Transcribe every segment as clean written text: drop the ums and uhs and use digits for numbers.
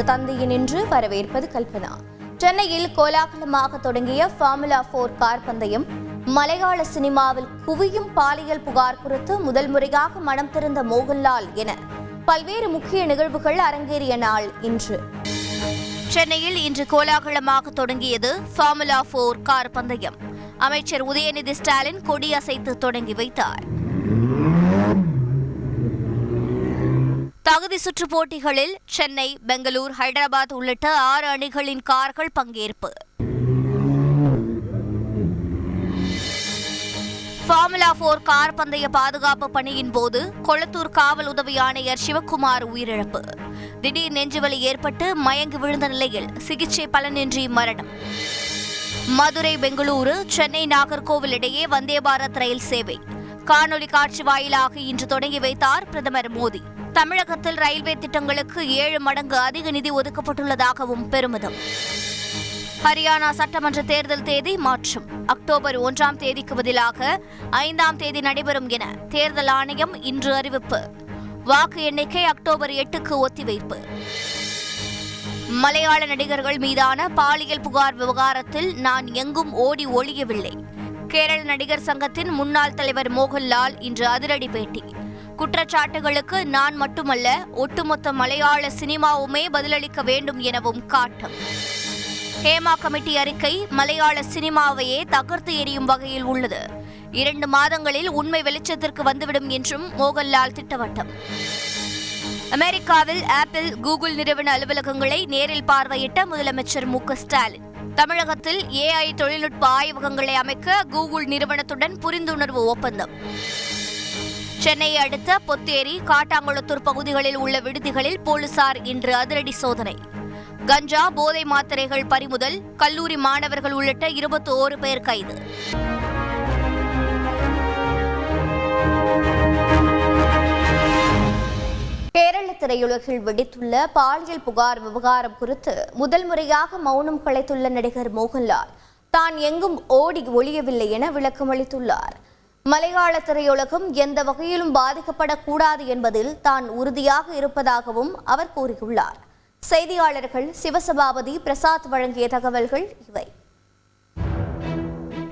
தந்தையின் இன்று வரவேற்பது கல்பனா. சென்னையில் கோலாகலமாக தொடங்கிய ஃபார்முலா 4 கார் பந்தயம். மலையாள சினிமாவில் குவியும் பாலியல் புகார் குறித்து முதல் முறையாக மனம் திறந்த மோகன்லால் என பல்வேறு முக்கிய நிகழ்வுகள் அரங்கேறிய நாள் இன்று. சென்னையில் இன்று கோலாகலமாக தொடங்கியது ஃபார்முலா 4 கார் பந்தயம். அமைச்சர் உதயநிதி ஸ்டாலின் கொடியசைத்து தொடங்கி வைத்தார். தகுதி சுற்று போட்டிகளில் சென்னை, பெங்களூர், ஹைதராபாத் உள்ளிட்ட 6 அணிகளின் கார்கள் பங்கேற்பு. ஃபார்முலா 4 கார் பந்தய பாதுகாப்பு பணியின் போது கொளத்தூர் காவல் உதவி ஆணையர் சிவக்குமார் உயிரிழப்பு. திடீர் நெஞ்சுவலி ஏற்பட்டு மயங்கி விழுந்த நிலையில் சிகிச்சை பலனின்றி மரணம். மதுரை, பெங்களூரு, சென்னை, நாகர்கோவில் இடையே வந்தே பாரத் ரயில் சேவை காணொலி காட்சி வாயிலாக இன்று தொடங்கி வைத்தார் பிரதமர் மோடி. தமிழகத்தில் ரயில்வே திட்டங்களுக்கு 7 மடங்கு அதிக நிதி ஒதுக்கப்பட்டுள்ளதாகவும் பெருமிதம். ஹரியானா சட்டமன்ற தேர்தல் தேதி மாற்றம். அக்டோபர் 1ஆம் தேதிக்கு பதிலாக 5ஆம் தேதி நடைபெறும் என தேர்தல் ஆணையம் இன்று அறிவிப்பு. வாக்கு எண்ணிக்கை அக்டோபர் 8க்கு ஒத்திவைப்பு. மலையாள நடிகர்கள் மீதான பாலியல் புகார் விவகாரத்தில் நான் எங்கும் ஓடி ஒளியவில்லை. கேரள நடிகர் சங்கத்தின் முன்னாள் தலைவர் மோகன்லால் இன்று அதிரடி பேட்டி. குற்றச்சாட்டுகளுக்கு நான் மட்டுமல்ல, ஒட்டுமொத்த மலையாள சினிமாவுமே பதிலளிக்க வேண்டும் எனவும் காட்டம். ஹேமா கமிட்டி அறிக்கை மலையாள சினிமாவையே தகர்த்து எறியும் வகையில் உள்ளது. 2 மாதங்களில் உண்மை வெளிச்சத்திற்கு வந்துவிடும் என்றும் மோகன்லால் திட்டவட்டம். அமெரிக்காவில் ஆப்பிள், கூகுள் நிறுவன அலுவலகங்களை நேரில் பார்வையிட்ட முதலமைச்சர் மு.க. ஸ்டாலின். தமிழகத்தில் AI தொழில்நுட்ப ஆய்வகங்களை அமைக்க கூகுள் நிறுவனத்துடன் புரிந்துணர்வு ஒப்பந்தம். சென்னையை அடுத்த பொத்தேரி, காட்டாங்குளத்தூர் பகுதிகளில் உள்ள விடுதிகளில் போலீசார் இன்று அதிரடி சோதனை. கஞ்சா, போதை மாத்திரைகள் பறிமுதல். கல்லூரி மாணவர்கள் உள்ளிட்ட 21 பேர் கைது. கேரள திரையுலகில் வெடித்துள்ள பாலியல் புகார் விவகாரம் குறித்து முதல் முறையாக மௌனம் கலைத்துள்ள நடிகர் மோகன்லால் தான் எங்கும் ஓடி ஒளியவில்லை என விளக்கமளித்துள்ளார். மலையாள திரையுலகம் எந்த வகையிலும் பாதிக்கப்படக்கூடாது என்பதில் தான் உறுதியாக இருப்பதாகவும் அவர் கூறியுள்ளார். செய்தியாளர்கள் சிவசபாபதி, பிரசாத் வழங்கிய தகவல்கள் இவை.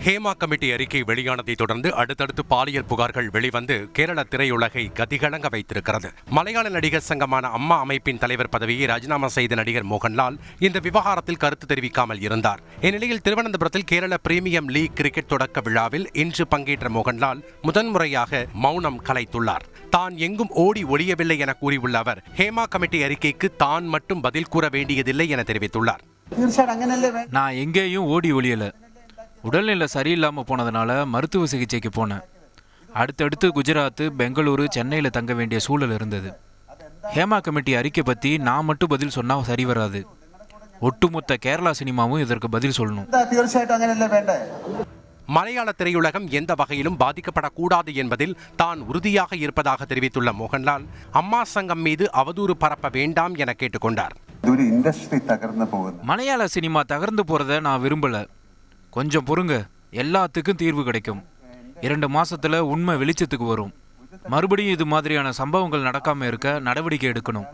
ஹேமா கமிட்டி அறிக்கை வெளியானதை தொடர்ந்து அடுத்தடுத்து பாலியல் புகார்கள் வெளிவந்து கேரள திரையுலகை கதிகலங்க வைத்திருக்கிறது. மலையாள நடிகர் சங்கமான அம்மா அமைப்பின் தலைவர் பதவியை ராஜினாமா செய்த நடிகர் மோகன்லால் இந்த விவகாரத்தில் கருத்து தெரிவிக்காமல் இருந்தார். இந்நிலையில் திருவனந்தபுரத்தில் கேரள பிரீமியம் லீக் கிரிக்கெட் தொடக்க விழாவில் இன்று பங்கேற்ற மோகன்லால் முதன்முறையாக மௌனம் கலைத்துள்ளார். தான் எங்கும் ஓடி ஒளியவில்லை என கூறியுள்ள அவர் ஹேமா கமிட்டி அறிக்கைக்கு தான் மட்டும் பதில் கூற வேண்டியதில்லை என தெரிவித்துள்ளார். நான் எங்கேயும் ஓடி ஒளியல. உடல்நிலை சரியில்லாமல் போனதுனால மருத்துவ சிகிச்சைக்கு போனேன். அடுத்தடுத்து குஜராத், பெங்களூரு, சென்னையில் தங்க வேண்டிய சூழல் இருந்தது. ஹேமா கமிட்டி அறிக்கை பற்றி நான் மட்டும் பதில் சொன்னால் சரி வராது. ஒட்டுமொத்த கேரளா சினிமாவும் இதற்கு பதில் சொல்லணும். மலையாள திரையுலகம் எந்த வகையிலும் பாதிக்கப்படக்கூடாது என்பதில் தான் உறுதியாக இருப்பதாக தெரிவித்துள்ள மோகன்லால் அம்மா சங்கம் மீது அவதூறு பரப்ப வேண்டாம் என கேட்டுக்கொண்டார். மலையாள சினிமா தகர்ந்து போறத நான் விரும்பல. கொஞ்சம் பொறுங்க, எல்லாத்துக்கும் தீர்வு கிடைக்கும். 2 மாசத்துல உண்மை வெளிச்சத்துக்கு வரும். மறுபடியும் இது மாதிரியான சம்பவங்கள் நடக்காம இருக்க நடவடிக்கை எடுக்கணும்.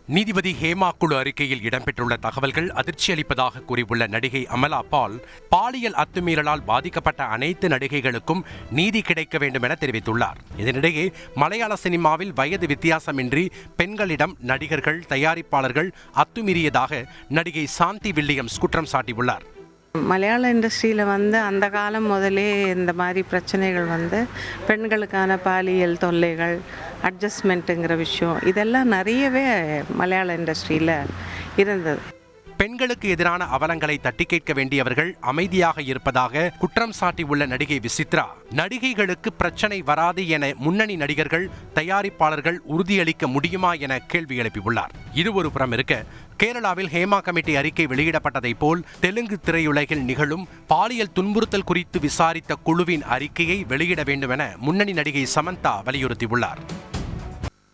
நீதிபதி ஹேமா குழு அறிக்கையில் இடம்பெற்றுள்ள தகவல்கள் அதிர்ச்சி அளிப்பதாக கூறியுள்ள நடிகை அமலா பால் பாலியல் அத்துமீறலால் பாதிக்கப்பட்ட அனைத்து நடிகைகளுக்கும் நீதி கிடைக்க வேண்டும் என தெரிவித்துள்ளார். இதனிடையே மலையாள சினிமாவில் வயது வித்தியாசமின்றி பெண்களிடம் நடிகர்கள், தயாரிப்பாளர்கள் அத்துமீறியதாக நடிகை சாந்தி வில்லியம்ஸ் குற்றம் சாட்டியுள்ளார். மலையாள இண்டஸ்ட்ரியில் அந்த காலம் முதலே இந்த மாதிரி பிரச்சனைகள் பெண்களுக்கான பாலியல் தொல்லைகள், அட்ஜஸ்ட்மெண்ட்டுங்கிற விஷயம் இதெல்லாம் நிறையவே மலையாள இண்டஸ்ட்ரியில் இருந்தது. பெண்களுக்கு எதிரான அவலங்களை தட்டி கேட்க வேண்டியவர்கள் அமைதியாக இருப்பதாக குற்றம் சாட்டியுள்ள நடிகை விசித்ரா, நடிகைகளுக்கு பிரச்சனை வராது என முன்னணி நடிகர்கள், தயாரிப்பாளர்கள் உறுதியளிக்க முடியுமா என கேள்வி எழுப்பியுள்ளார். இது ஒரு புறம் இருக்க, கேரளாவில் ஹேமா கமிட்டி அறிக்கை வெளியிடப்பட்டதை போல் தெலுங்கு திரையுலகில் நிகழும் பாலியல் துன்புறுத்தல் குறித்து விசாரித்த குழுவின் அறிக்கையை வெளியிட வேண்டும் என முன்னணி நடிகை சமந்தா வலியுறுத்தியுள்ளார்.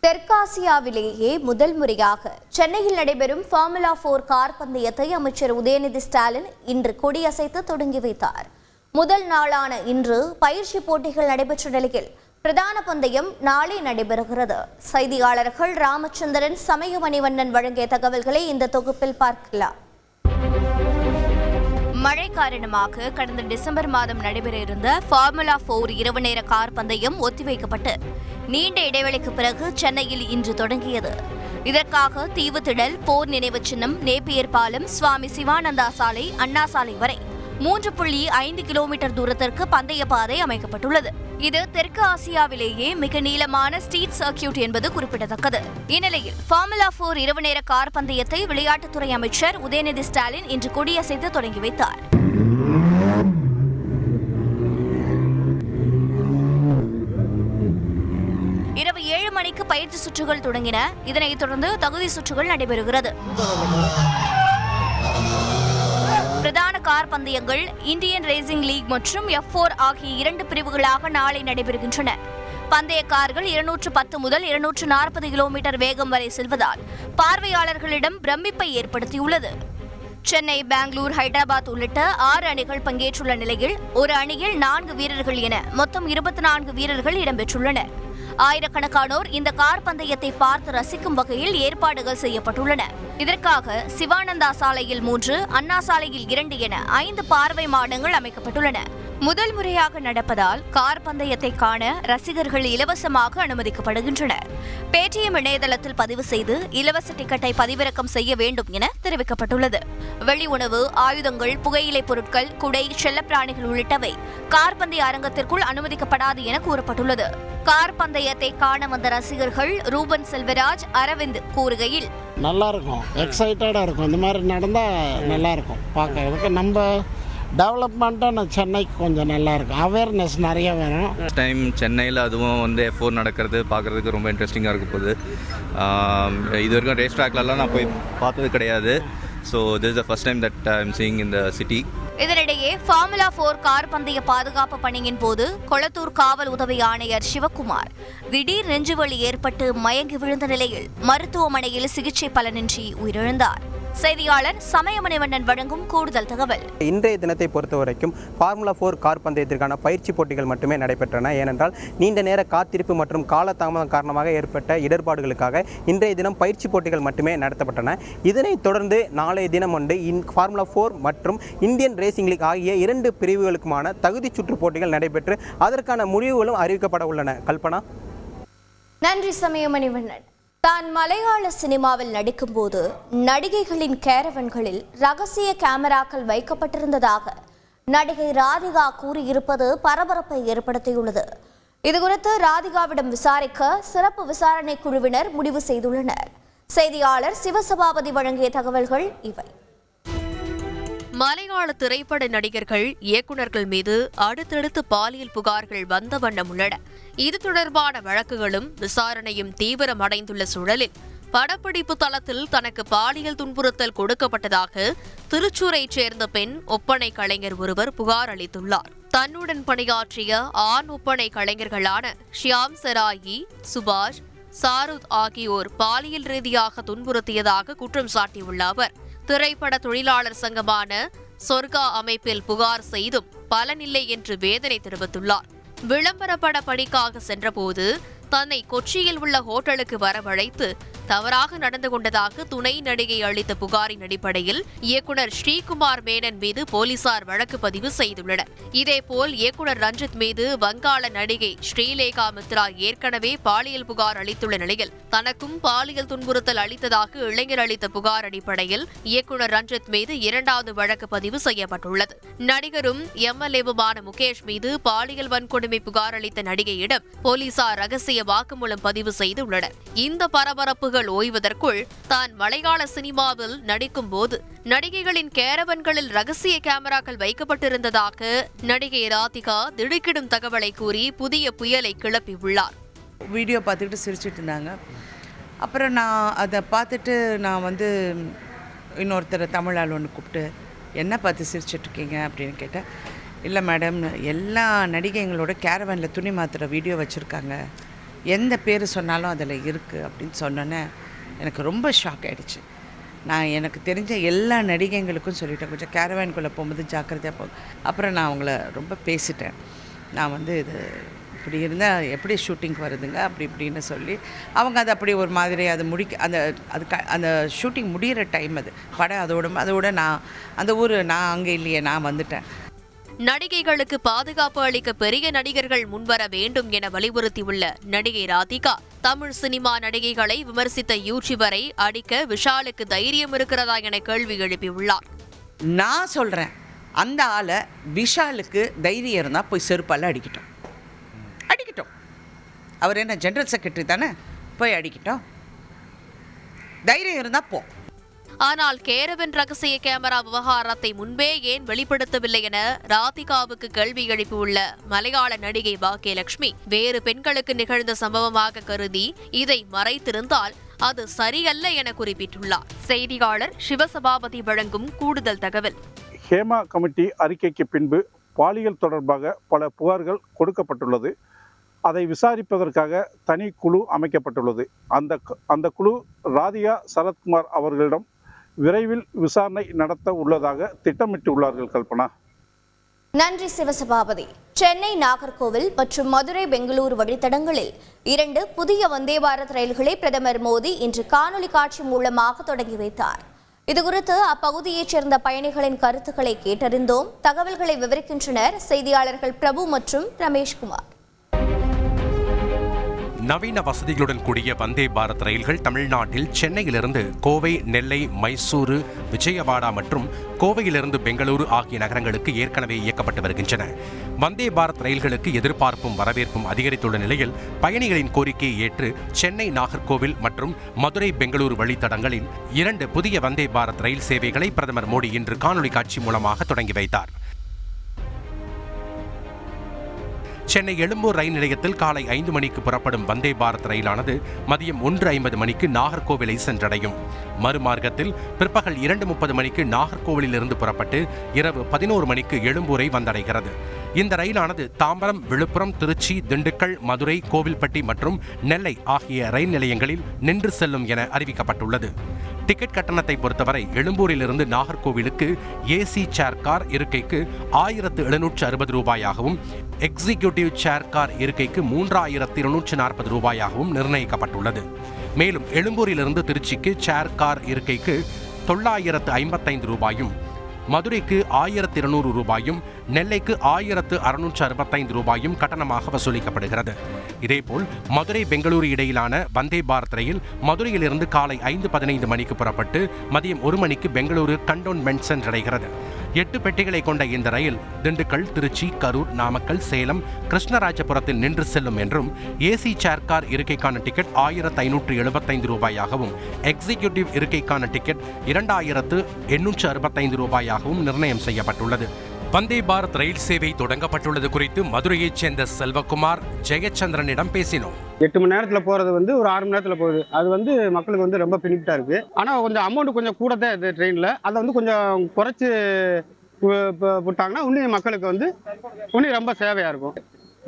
தெற்காசியாவிலேயே முதல் முறையாக சென்னையில் நடைபெறும் ஃபார்முலா 4 கார் பந்தயத்தை அமைச்சர் உதயநிதி ஸ்டாலின் இன்று கொடியசைத்து தொடங்கி வைத்தார். முதல் நாளான இன்று பயிற்சி போட்டிகள் நடைபெற்ற நிலையில் பிரதான பந்தயம் நாளை நடைபெறுகிறது. செய்தியாளர்கள் ராமச்சந்திரன், சமயமணிவண்ணன் வழங்கிய தகவல்களை இந்த தொகுப்பில் பார்க்கலாம். மழை காரணமாக கடந்த டிசம்பர் மாதம் நடைபெற இருந்த ஃபார்முலா 4 இரவு நேர கார் பந்தயம் ஒத்திவைக்கப்பட்டு நீண்ட இடைவெளிக்கு பிறகு சென்னையில் இன்று தொடங்கியது. இதற்காக தீவுத்திடல், போர் நினைவு சின்னம், நேப்பியர் பாலம், சுவாமி சிவானந்தா சாலை, அண்ணா சாலை வரை 3.5 கிலோமீட்டர் தூரத்திற்கு பந்தய பாதை அமைக்கப்பட்டுள்ளது. இது தெற்கு ஆசியாவிலேயே மிக நீளமான ஸ்ட்ரீட் சர்க்கியூட் என்பது குறிப்பிடத்தக்கது. இந்நிலையில் ஃபார்முலா 4 இரவு நேர கார் பந்தயத்தை விளையாட்டுத்துறை அமைச்சர் உதயநிதி ஸ்டாலின் இன்று கொடியசைத்து தொடங்கி வைத்தார். இரவு 7 மணிக்கு பயிற்சி சுற்றுகள் தொடங்கின. இதனைத் தொடர்ந்து தகுதி சுற்றுகள் நடைபெறுகிறது. பிரதான கார் பந்தயங்கள் இந்தியன் ரேசிங் லீக் மற்றும் F4 ஆகிய 2 பிரிவுகளாக நாளை நடைபெறுகின்றன. பந்தய கார்கள் 210 முதல் 240 கிலோமீட்டர் வேகம் வரை செல்வதால் பார்வையாளர்களிடம் பிரமிப்பை ஏற்படுத்தியுள்ளது. சென்னை, பெங்களூர், ஹைதராபாத் உள்ளிட்ட 6 அணிகள் பங்கேற்றுள்ள நிலையில் ஒரு அணியில் 4 வீரர்கள் என மொத்தம் 24 வீரர்கள் இடம்பெற்றுள்ளனர். ஆயிரக்கணக்கானோர் இந்த கார் பந்தயத்தை பார்த்து ரசிக்கும் வகையில் ஏற்பாடுகள் செய்யப்பட்டுள்ளன. இதற்காக சிவானந்தா சாலையில் 3, அண்ணா சாலையில் 2 என 5 பார்வை மாடங்கள் அமைக்கப்பட்டுள்ளன. முதல் முறையாக நடப்பதால் கார் பந்தயத்தை காண ரசிகர்கள் இலவசமாக அனுமதிக்கப்படுகின்றனர். பேடிஎம் இணையதளத்தில் பதிவு செய்து இலவச டிக்கெட்டை பதிவிறக்கம் செய்ய வேண்டும் என தெரிவிக்கப்பட்டுள்ளது. வெளி உணவு, ஆயுதங்கள், புகையிலை பொருட்கள், குடை, செல்லப்பிராணிகள் உள்ளிட்டவை கார் பந்தய அரங்கத்திற்குள் அனுமதிக்கப்படாது என கூறப்பட்டுள்ளது. கார் பந்தயத்தை காண வந்த ரசிகர்கள் ரூபன் செல்வராஜ், அரவிந்த் கூறுகையில், நல்லா இருக்கும், எக்ஸைட்டடாக இருக்கும். இந்த மாதிரி நடந்தால் நல்லா இருக்கும் பார்க்கறதுக்கு. நம்ம டெவலப்மெண்ட்டாக சென்னைக்கு கொஞ்சம் நல்லாயிருக்கும், அவேர்னஸ் நிறைய வேணும். டைம் சென்னையில் அதுவும் வந்து F4 நடக்கிறது பார்க்குறதுக்கு ரொம்ப இன்ட்ரெஸ்டிங்காக இருக்க போகுது. இது வரைக்கும் ரேஸ் ட்ராக்லலாம் நான் போய் பார்த்தது கிடையாது. So this is the first time that I am seeing in the city. இதனிடையே ஃபார்முலா 4 கார் பந்தய பாதுகாப்பு பணியின் போது கொளத்தூர் காவல் உதவி ஆணையர் சிவக்குமார் திடீர் நெஞ்சுவலி ஏற்பட்டு மயங்கி விழுந்த நிலையில் மருத்துவமனையில் சிகிச்சை பலனின்றி உயிரிழந்தார். செய்தியாளர் சமயமணிவண்ணன் வழங்கும் கூடுதல் தகவல். இன்றைய தினத்தை பொறுத்தவரைக்கும் ஃபார்முலா 4 கார் பந்தயத்திற்கான பயிற்சி போட்டிகள் மட்டுமே நடைபெற்றன. ஏனென்றால் நீண்ட நேர காத்திருப்பு மற்றும் காலதாமதம் காரணமாக ஏற்பட்ட இடர்பாடுகளுக்காக இன்றைய தினம் பயிற்சி போட்டிகள் மட்டுமே நடத்தப்பட்டன. இதனைத் தொடர்ந்து நாளைய தினம் ஃபார்முலா 4 மற்றும் இந்தியன் ரேசிங் லீக் ஆகிய 2 பிரிவுகளுக்குமான தகுதி சுற்று போட்டிகள் நடைபெற்று அதற்கான முடிவுகளும் அறிவிக்கப்பட உள்ளன. கல்பனா. நன்றி சமயமணிவண்ணன். தான் மலையாள சினிமாவில் நடிக்கும்போது நடிகைகளின் கேரவன்களில் ரகசிய கேமராக்கள் வைக்கப்பட்டிருந்ததாக நடிகை ராதிகா கூறியிருப்பது பரபரப்பை ஏற்படுத்தியுள்ளது. இதுகுறித்து ராதிகாவிடம் விசாரிக்க சிறப்பு விசாரணை குழுவினர் முடிவு செய்துள்ளனர். செய்தியாளர் சிவசபாபதி வழங்கிய தகவல்கள் இவை. மலையாள திரைப்பட நடிகர்கள், இயக்குநர்கள் மீது அடுத்தடுத்து பாலியல் புகார்கள் வந்த வண்ணம் உள்ளன. இது தொடர்பான வழக்குகளும் விசாரணையும் தீவிரமடைந்துள்ள சூழலில் படப்பிடிப்பு தளத்தில் தனக்கு பாலியல் துன்புறுத்தல் கொடுக்கப்பட்டதாக திருச்சூரைச் சேர்ந்த பெண் ஒப்பனை கலைஞர் ஒருவர் புகார் அளித்துள்ளார். தன்னுடன் பணியாற்றிய ஆண் ஒப்பனை கலைஞர்களான ஷியாம் சராயி, சுபாஷ், சாருத் ஆகியோர் பாலியல் ரீதியாக துன்புறுத்தியதாக குற்றம் சாட்டியுள்ள அவர் திரைப்பட தொழிலாளர் சங்கமான சொர்கா அமைப்பில் புகார் செய்தும் பலனில்லை என்று வேதனை தெரிவித்துள்ளார். விளம்பரப்பட பணிக்காக சென்றபோது தன்னை கொச்சியில் உள்ள ஹோட்டலுக்கு வரவழைத்து தவறாக நடந்து கொண்டதாக துணை நடிகை அளித்த புகாரின் அடிப்படையில் இயக்குனர் ஸ்ரீகுமார் மேனன் மீது போலீசார் வழக்கு பதிவு செய்துள்ளனர். இதேபோல் இயக்குனர் ரஞ்சித் மீது வங்காள நடிகை ஸ்ரீலேகா மித்ரா ஏற்கனவே பாலியல் புகார் அளித்துள்ள நிலையில் தனக்கும் பாலியல் துன்புறுத்தல் அளித்ததாக இளைஞர் அளித்த புகார் அடிப்படையில் இயக்குனர் ரஞ்சித் மீது 2வது வழக்கு பதிவு செய்யப்பட்டுள்ளது. நடிகரும் எம்எல்ஏவுமான முகேஷ் மீது பாலியல் வன்கொடுமை புகார் அளித்த நடிகையிடம் போலீசார் ரகசிய வாக்குமூலம் பதிவு செய்துள்ளனர். இந்த பரபரப்புகள் ஓய்வதற்குள் தான் மலையாள சினிமாவில் நடிக்கும் போது நடிகைகளின் கேரவன்களில் ரகசிய கேமராக்கள் வைக்கப்பட்டிருந்ததாக நடிகை ராதிகா திடுக்கிடும் தகவலை கூறி புதிய புயலை கிளப்பியுள்ளார். வீடியோ பார்த்துக்கிட்டு சிரிச்சிட்டு இருந்தாங்க. அப்புறம் நான் அதை பார்த்துட்டு நான் இன்னொருத்தர் தமிழ் ஆள் ஒன்று கூப்பிட்டு என்ன பார்த்து சிரிச்சிட்ருக்கீங்க அப்படின்னு கேட்டேன். இல்லை மேடம், எல்லா நடிகைங்களோட கேரவனில் துணி மாற்றுற வீடியோ வச்சுருக்காங்க, எந்த பேர் சொன்னாலும் அதில் இருக்குது அப்படின்னு சொன்னோன்னே எனக்கு ரொம்ப ஷாக் ஆகிடுச்சு. நான் எனக்கு தெரிஞ்ச எல்லா நடிகைங்களுக்கும் சொல்லிட்டேன், கொஞ்சம் கேரவேனுக்குள்ளே போகும்போது ஜாக்கிரதையாக போகும். அப்புறம் நான் அவங்கள ரொம்ப பேசிட்டேன். நான் இது இப்படி இருந்தால் எப்படி ஷூட்டிங் வருதுங்க அப்படி இப்படின்னு சொல்லி அவங்க அது அப்படி ஒரு மாதிரி அது அந்த ஷூட்டிங் முடிகிற டைம் அது படம் அதோட நான் அந்த ஊர் நான் அங்கே இல்லையே, நான் வந்துட்டேன். நடிகைகளுக்கு பாதுகாப்பு அளிக்க பெரிய நடிகர்கள் முன்வர வேண்டும் என வலியுறுத்தியுள்ள நடிகை ராதிகா, தமிழ் சினிமா நடிகைகளை விமர்சித்த யூடியூபரை அடிக்க விஷாலுக்கு தைரியம் இருக்கிறதா என கேள்வி எழுப்பியுள்ளார். நான் சொல்கிறேன், அந்த ஆளை விஷாலுக்கு தைரியம் இருந்தால் போய் செருப்பால் அடிக்கட்டும். அவர் என்ன ஜெனரல் செக்ரட்டரி தானே, போய் அடிக்கட்டும். தைரியம் இருந்தால் போ. ஆனால் கேரவன் ரகசிய கேமரா விவகாரத்தை முன்பே ஏன் வெளிப்படுத்தவில்லை என ராதிகாவுக்கு கேள்வி எழுப்பியுள்ள மலையாள நடிகை பாக்கியலட்சுமி, வேறு பெண்களுக்கு நிகழ்ந்த சம்பவமாக கருதி இதை மறைத்திருந்தால் அது சரியல்ல என குறிப்பிட்டுள்ளார். செய்தியாளர் சிவசபாபதி வழங்கும் கூடுதல் தகவல். ஹேமா கமிட்டி அறிக்கைக்கு பின்பு பாலியல் தொடர்பாக பல புகார்கள் கொடுக்கப்பட்டுள்ளது. அதை விசாரிப்பதற்காக தனி குழு அமைக்கப்பட்டுள்ளது. அந்த குழு ராதிகா சரத்குமார் அவர்களிடம் விரைவில் விசாரணை நடத்த உள்ளதாக திட்டமிட்டுள்ளார்கள். கல்பனா. நன்றி சிவசபாபதி. சென்னை, நாகர்கோவில் மற்றும் மதுரை, பெங்களூரு வழித்தடங்களில் 2 புதிய வந்தே பாரத் ரயில்களை பிரதமர் மோடி இன்று காணொலி காட்சி மூலமாக தொடங்கி வைத்தார். இதுகுறித்து அப்பகுதியைச் சேர்ந்த பயணிகளின் கருத்துக்களை கேட்டறிந்தோம். தகவல்களை விவரிக்கின்றனர் செய்தியாளர்கள் பிரபு மற்றும் ரமேஷ்குமார். நவீன வசதிகளுடன் கூடிய வந்தே பாரத் ரயில்கள் தமிழ்நாட்டில் சென்னையிலிருந்து கோவை, நெல்லை, மைசூரு, விஜயவாடா மற்றும் கோவையிலிருந்து பெங்களூரு ஆகிய நகரங்களுக்கு ஏற்கனவே இயக்கப்பட்டு வருகின்றன. வந்தே பாரத் ரயில்களுக்கு எதிர்பார்ப்பும் வரவேற்பும் அதிகரித்துள்ள நிலையில் பயணிகளின் கோரிக்கையை ஏற்று சென்னை, நாகர்கோவில் மற்றும் மதுரை, பெங்களூரு வழித்தடங்களில் 2 புதிய வந்தே பாரத் ரயில் சேவைகளை பிரதமர் மோடி இன்று காணொலி காட்சி மூலமாக தொடங்கி வைத்தார். சென்னை எழும்பூர் ரயில் நிலையத்தில் காலை 5 மணிக்கு புறப்படும் வந்தே பாரத் ரயிலானது மதியம் 1:50 மணிக்கு நாகர்கோவிலை சென்றடையும். மறுமார்க்கத்தில் பிற்பகல் 2:30 மணிக்கு நாகர்கோவிலிருந்து புறப்பட்டு இரவு 11 மணிக்கு எழும்பூரை வந்தடைகிறது. இந்த ரயிலானது தாம்பரம், விழுப்புரம், திருச்சி, திண்டுக்கல், மதுரை, கோவில்பட்டி மற்றும் நெல்லை ஆகிய ரயில் நிலையங்களில் நின்று செல்லும் என அறிவிக்கப்பட்டுள்ளது. டிக்கெட் கட்டணத்தை பொறுத்தவரை எழும்பூரிலிருந்து நாகர்கோவிலுக்கு ஏசி சேர் கார் இருக்கைக்கு 1760 ரூபாயாகவும், எக்ஸிக்யூட்டிவ் சேர் கார் இருக்கைக்கு 3240 ரூபாயாகவும் நிர்ணயிக்கப்பட்டுள்ளது. மேலும் எழும்பூரிலிருந்து திருச்சிக்கு சேர் கார் இருக்கைக்கு 955 ரூபாயும், மதுரைக்கு 1200 ரூபாயும், நெல்லைக்கு 1665 ரூபாயும் கட்டணமாக வசூலிக்கப்படுகிறது. இதேபோல் மதுரை, பெங்களூரு இடையிலான வந்தே பாரத் ரயில் மதுரையிலிருந்து காலை 5:15 மணிக்கு புறப்பட்டு மதியம் 1 மணிக்கு பெங்களூரு கண்டோன்மெண்ட் சென்றடைகிறது. 8 பெட்டிகளை கொண்ட இந்த ரயில் திண்டுக்கல், திருச்சி, கரூர், நாமக்கல், சேலம், கிருஷ்ணராஜபுரத்தில் நின்று செல்லும் என்றும் ஏசி சேர் கார் இருக்கைக்கான டிக்கெட் 1575 ரூபாயாகவும், எக்ஸிக்யூட்டிவ் இருக்கைக்கான டிக்கெட் 2865 ரூபாயாகவும் நிர்ணயம் செய்யப்பட்டுள்ளது. வந்தே பாரத் ரயில் சேவை தொடங்கப்பட்டுள்ளது குறித்து மதுரையைச் சேர்ந்த செல்வகுமார் ஜெயச்சந்திரனிடம் பேசினோம். 8 மணி நேரத்தில் போகிறது 6 மணி நேரத்தில் போகுது. அது மக்களுக்கு ரொம்ப பெனிஃபிட்டாக இருக்குது. ஆனால் கொஞ்சம் அமௌண்ட் கொஞ்சம் கூட தான் இது ட்ரெயினில். அதை கொஞ்சம் குறைச்சி விட்டாங்கன்னா இன்னும் மக்களுக்கு இன்னும் ரொம்ப சேவையாக இருக்கும்.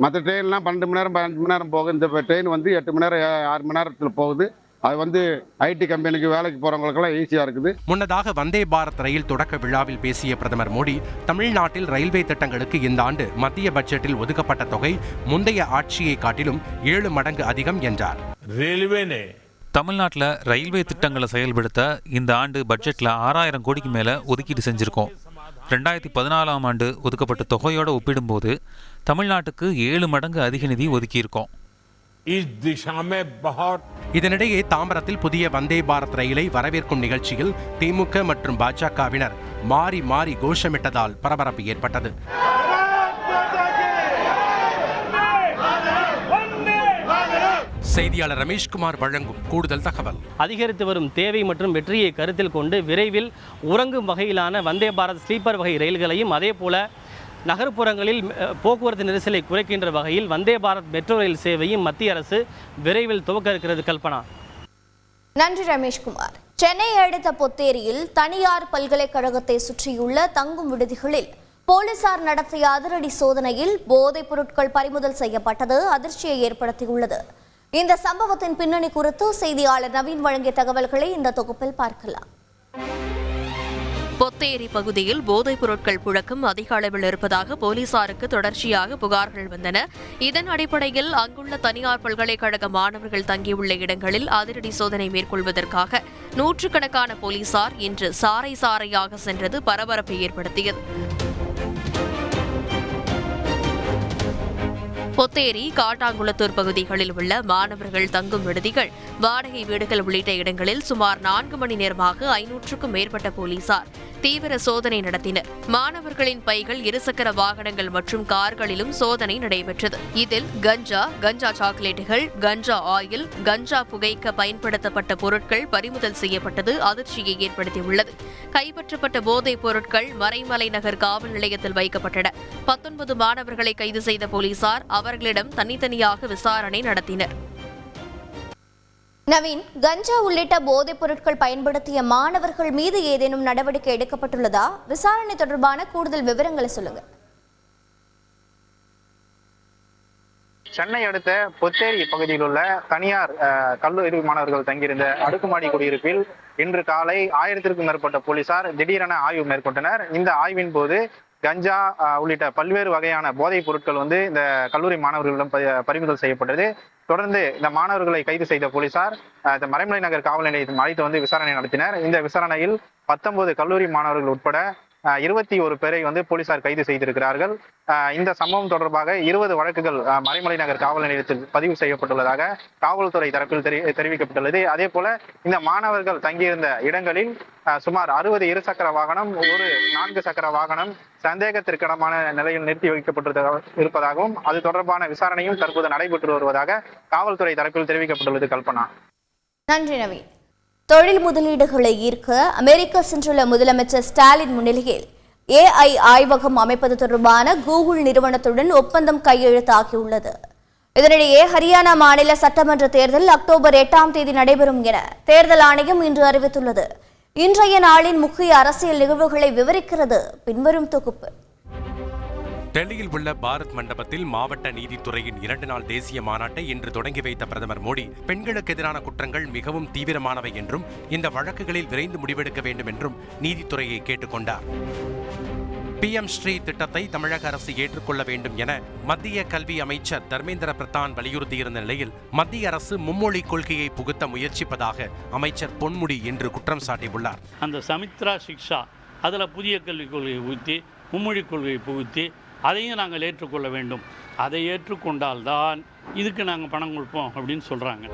மற்ற ட்ரெயின்லாம் 12 மணி நேரம் 15 மணி நேரம் போகுது. இந்த ட்ரெயின் 8 மணி நேரம் 6 மணி நேரத்தில் போகுது. அது ஐடி கம்பெனிக்கு வேலைக்கு போறவங்களுக்கெல்லாம் ஈஸியா இருக்குது. முன்னதாக வந்தே பாரத் ரயில் தொடக்க விழாவில் பேசிய பிரதமர் மோடி, தமிழ்நாட்டில் ரயில்வே திட்டங்களுக்கு இந்த ஆண்டு மத்திய பட்ஜெட்டில் ஒதுக்கப்பட்ட தொகை முந்தைய ஆட்சியை காட்டிலும் 7 மடங்கு அதிகம் என்றார். தமிழ்நாட்டில் ரயில்வே திட்டங்களை செயல்படுத்த இந்த ஆண்டு பட்ஜெட்டில் 6000 கோடிக்கு மேலே ஒதுக்கீடு செஞ்சுருக்கோம். 2014ஆம் ஆண்டு ஒதுக்கப்பட்ட தொகையோடு ஒப்பிடும்போது தமிழ்நாட்டுக்கு 7 மடங்கு அதிக நிதி ஒதுக்கியிருக்கோம். இதனிடையே தாம்பரத்தில் புதிய வந்தே பாரத் ரயிலை வரவேற்கும் நிகழ்ச்சியில் திமுக மற்றும் பாஜகவினர் மாறி மாறி கோஷமிட்டதால் பரபரப்பு ஏற்பட்டது. செய்தியாளர் ரமேஷ்குமார் வழங்கும் கூடுதல் தகவல். அதிகரித்து வரும் தேவை மற்றும் வெற்றியை கருத்தில் கொண்டு விரைவில் உறங்கும் வகையிலான வந்தே பாரத் ஸ்லீப்பர் வகை ரயில்களையும் அதேபோல நகர்ப்புறங்களில் போக்குவரத்து நெரிசலை குறைக்கின்ற வகையில் வந்தே பாரத் மெட்ரோ ரயில் சேவையும் மத்திய அரசு விரைவில் துவக்க இருக்கிறது. கல்பனா. நன்றி ரமேஷ்குமார். சென்னை அடுத்த பொத்தேரியில் தனியார் பல்கலைக்கழகத்தை சுற்றியுள்ள தங்கும் விடுதிகளில் போலீசார் நடத்திய அதிரடி சோதனையில் போதைப் பொருட்கள் பறிமுதல் செய்யப்பட்டது அதிர்ச்சியை ஏற்படுத்தியுள்ளது. இந்த சம்பவத்தின் பின்னணி குறித்து செய்தியாளர் நவீன் வழங்கிய தகவல்களை இந்த தொகுப்பில் பார்க்கலாம். பொத்தேரி பகுதியில் போதைப் பொருட்கள் புழக்கம் அதிக அளவில் இருப்பதாக போலீசாருக்கு தொடர்ச்சியாக புகார்கள் வந்தன. இதன் அடிப்படையில் அங்குள்ள தனியார் பல்கலைக்கழக மாணவர்கள் தங்கியுள்ள இடங்களில் அதிரடி சோதனை மேற்கொள்வதற்காக நூற்றுக்கணக்கான போலீசார் இன்று சாறை சாறையாக சென்றது பரபரப்பை ஏற்படுத்தியது. பொத்தேரி, காட்டாங்குளத்தூர் பகுதிகளில் உள்ள மாணவர்கள் தங்கும் விடுதிகள், வாடகை வீடுகள் உள்ளிட்ட இடங்களில் சுமார் 4 மணி நேரமாக 500க்கும் மேற்பட்ட போலீசார் தீவிர சோதனை நடத்தினர். மாணவர்களின் பைகள், இருசக்கர வாகனங்கள் மற்றும் கார்களிலும் சோதனை நடைபெற்றது. இதில் கஞ்சா சாக்லேட்டுகள், கஞ்சா ஆயில், கஞ்சா புகைக்க பயன்படுத்தப்பட்ட பொருட்கள் பறிமுதல் செய்யப்பட்டது அதிர்ச்சியை ஏற்படுத்தியுள்ளது. கைப்பற்றப்பட்ட போதைப் பொருட்கள் மறைமலை நகர் காவல் நிலையத்தில் வைக்கப்பட்டன. 19 மாணவர்களை கைது செய்த போலீசார் அவர்களிடம் தனித்தனியாக விசாரணை நடத்தினர். நவீன், கஞ்சா உள்ளிட்ட போதைப் பொருட்கள் பயன்படுத்திய மாணவர்கள் மீது ஏதேனும் நடவடிக்கை எடுக்கப்பட்டுள்ளதா? விசாரணை தொடர்பான கூடுதல் விவரங்களை சொல்லுங்க. சென்னை அடுத்த பொத்தேரி பகுதியில் உள்ள தனியார் கல்லூரி மாணவர்கள் தங்கியிருந்த அடுக்குமாடி குடியிருப்பில் இன்று காலை 1000க்கும் மேற்பட்ட போலீசார் திடீரென ஆய்வு மேற்கொண்டனர். இந்த ஆய்வின் போது கஞ்சா உள்ளிட்ட பல்வேறு வகையான போதைப் பொருட்கள் இந்த கல்லூரி மாணவர்களிடம் பறிமுதல் செய்யப்பட்டது. தொடர்ந்து இந்த மாணவர்களை கைது செய்த போலீசார் இந்த மறைமலை நகர் காவல் நிலையத்தில் அழைத்து விசாரணை நடத்தினர். இந்த விசாரணையில் 19 கல்லூரி மாணவர்கள் உட்பட 21 பேரை போலீசார் கைது செய்திருக்கிறார்கள். இந்த சம்பவம் தொடர்பாக 20 வழக்குகள் மறைமலை நகர் காவல் நிலையத்தில் பதிவு செய்யப்பட்டுள்ளதாக காவல்துறை தரப்பில் தெரிவிக்கப்பட்டுள்ளது. அதே போல இந்த மாணவர்கள் தங்கியிருந்த இடங்களில் சுமார் 60 இருசக்கர வாகனம், ஒரு 4 சக்கர வாகனம் சந்தேகத்திற்கிடமான நிலையில் நிறுத்தி வைக்கப்பட்டிருப்பதாகவும் அது தொடர்பான விசாரணையும் தற்போது நடைபெற்று வருவதாக காவல்துறை தரப்பில் தெரிவிக்கப்பட்டுள்ளது. கல்பனா, நன்றி நவீன். தொழில் முதலீடுகளை ஈர்க்க அமெரிக்கா சென்றுள்ள முதலமைச்சர் ஸ்டாலின் முன்னிலையில் AI ஆய்வகம் அமைப்பது தொடர்பான கூகுள் நிறுவனத்துடன் ஒப்பந்தம் கையெழுத்தாகியுள்ளது. இதனிடையே ஹரியானா மாநில சட்டமன்ற தேர்தல் அக்டோபர் 8ஆம் தேதி நடைபெறும் என தேர்தல் ஆணையம் இன்று அறிவித்துள்ளது. இன்றைய நாளின் முக்கிய அரசியல் நிகழ்வுகளை விவரிக்கிறது பின்வரும் தொகுப்பு. டெல்லியில் உள்ள பாரத் மண்டபத்தில் மாவட்ட நீதித்துறையின் 2 நாள் தேசிய மாநாட்டை இன்று தொடங்கி வைத்த பிரதமர் மோடி பெண்களுக்கு எதிரான குற்றங்கள் மிகவும் தீவிரமானவை என்றும் இந்த வழக்குகளில் விரைந்து முடிவெடுக்க வேண்டும் என்றும் நீதித்துறையை கேட்டுக்கொண்டார். PM ஸ்ரீ திட்டத்தை தமிழக அரசு ஏற்றுக்கொள்ள வேண்டும் என மத்திய கல்வி அமைச்சர் தர்மேந்திர பிரதான் வலியுறுத்தியிருந்த நிலையில் மத்திய அரசு மும்மொழி கொள்கையை புகுத்த முயற்சிப்பதாக அமைச்சர் பொன்முடி இன்று குற்றம் சாட்டியுள்ளார். அந்த சமித்ரா சிக்ஷா அதில் புதிய கல்விக் கொள்கையை புகுத்தி மும்மொழி கொள்கையை புகுத்தி அதையும் நாங்கள் ஏற்றுக்கொள்ள வேண்டும். அதை ஏற்றுக்கொண்டால்தான் இதுக்கு நாங்கள் பணம் கொடுப்போம் அப்படின்னு சொல்கிறாங்க.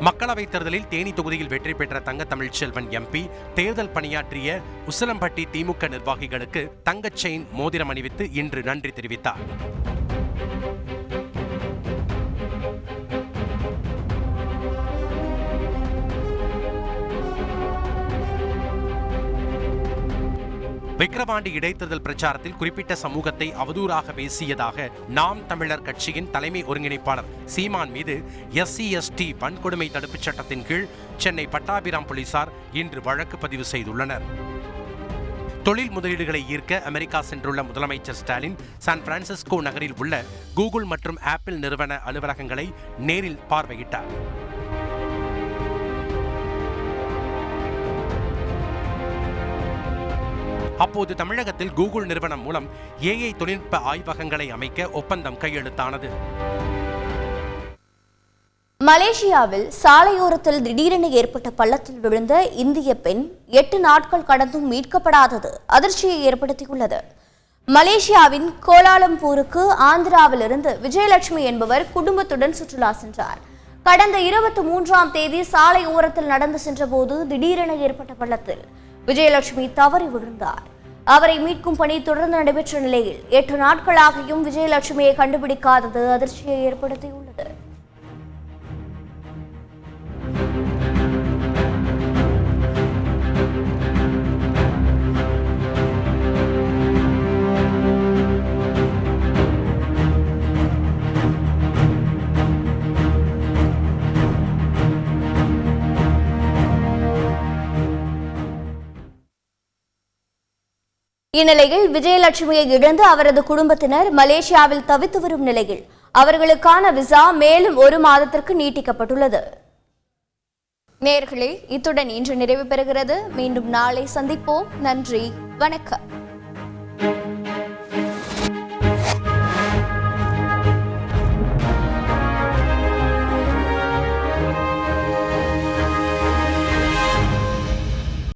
மக்களவைத் தேர்தலில் தேனி தொகுதியில் வெற்றி பெற்ற தங்க தமிழ்ச்செல்வன் MP தேர்தல் பணியாற்றிய உசிலம்பட்டி திமுக நிர்வாகிகளுக்கு தங்கச் செயின் மோதிரம் அணிவித்து இன்று நன்றி தெரிவித்தார். விக்கிரவாண்டி இடைத்தேர்தல் பிரச்சாரத்தில் குறிப்பிட்ட சமூகத்தை அவதூறாக பேசியதாக நாம் தமிழர் கட்சியின் தலைமை ஒருங்கிணைப்பாளர் சீமான் மீது SC/ST வன்கொடுமை தடுப்புச் சட்டத்தின் கீழ் சென்னை பட்டாபிராம் போலீசார் இன்று வழக்கு பதிவு செய்துள்ளனர். தொழில் முதலீடுகளை ஈர்க்க அமெரிக்கா சென்றுள்ள முதலமைச்சர் ஸ்டாலின் சான் பிரான்சிஸ்கோ நகரில் உள்ள கூகுள் மற்றும் ஆப்பிள் நிறுவன அலுவலகங்களை நேரில் பார்வையிட்டார். அப்போது தமிழகத்தில் கூகுள் நிறுவனம் மூலம் AI தொழில்நுட்ப ஆய்வகங்களை அமைக்க ஒப்பந்தம் கையெழுத்தானது. மலேசியாவில் சாலையோரத்தில் திடீரென ஏற்பட்ட பள்ளத்தில் விழுந்த இந்திய பெண் 8 நாட்கள் கடந்தும் மீட்கப்படாதது அதிர்ச்சியை ஏற்படுத்தியுள்ளது. மலேசியாவின் கோலாலம்பூருக்கு ஆந்திராவிலிருந்து விஜயலட்சுமி என்பவர் குடும்பத்துடன் சுற்றுலா சென்றார். கடந்த 23ஆம் தேதி சாலை ஓரத்தில் நடந்து சென்றபோது திடீரென ஏற்பட்ட பள்ளத்தில் விஜயலட்சுமி தவறி விழுந்தார். அவரை மீட்கும் பணி தொடர்ந்து நடைபெற்ற நிலையில் 8 நாட்களாகியும் விஜயலட்சுமியை கண்டுபிடிக்காதது அதிர்ச்சியை ஏற்படுத்தியுள்ளது. இந்நிலையில் விஜயலட்சுமியை இழந்து அவரது குடும்பத்தினர் மலேசியாவில் தவித்து வரும் நிலையில் அவர்களுக்கான விசா மேலும் 1 மாதத்திற்கு நீட்டிக்கப்பட்டுள்ளது. நேயர்களே, இத்துடன் இன்று நிறைவு பெறுகிறது. மீண்டும் நாளை சந்திப்போம். நன்றி, வணக்கம்.